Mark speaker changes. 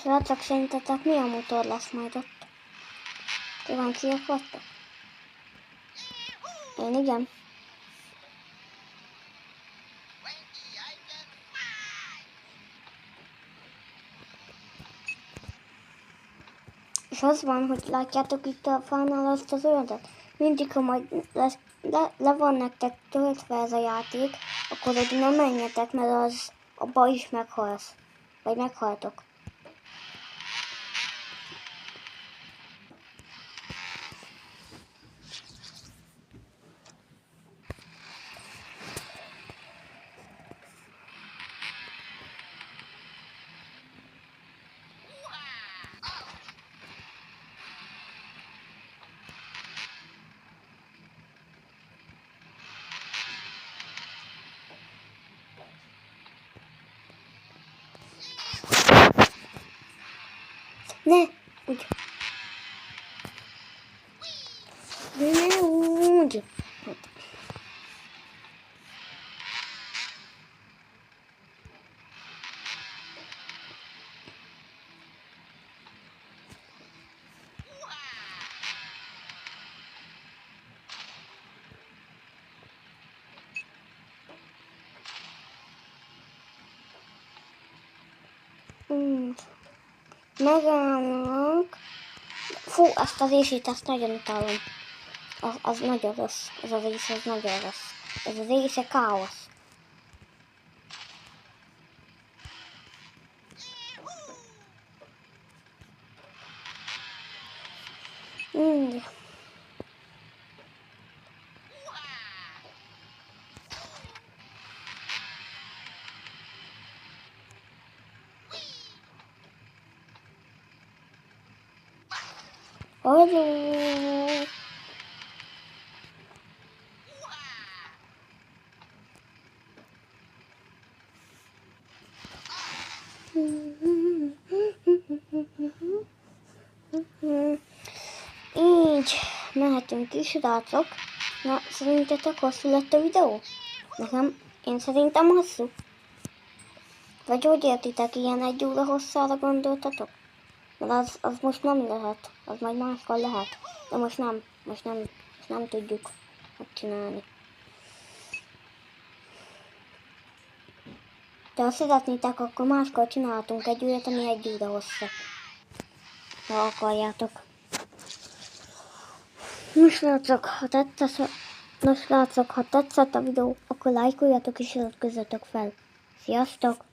Speaker 1: Srácok, szerintetek milyen motor lesz majd ott? Kíváncsiak vagytok? Én igen. És az van, hogy látjátok itt a fánál azt az öldöt? Mindig, ha majd le van nektek töltve ez a játék, akkor oda nem menjetek, mert az abba is meghalsz. Vagy meghaltok. Ne! Úgy. Ne úgy. Megállnak. Fú, ezt az részét, ezt nagyon utálom. Az nagyon rossz. Ez az rész, az nagyon rossz. Ez az része káosz. Hello. Így mehetünk is, srácok. Na, szerintetek hosszú lett a videó? Én szerintem hosszú. Vagy hogy értitek, ilyen 1 óra hosszára gondoltatok? Mert az most nem lehet, az majd máskor lehet. De most nem tudjuk megcsinálni. De ha szeretnétek, akkor máskor csinálhatunk egy olyat, ami 1 óra hossza. Ha akarjátok. Nos srácok, ha tetszett a videó, akkor lájkoljatok és iratkozzatok fel. Sziasztok!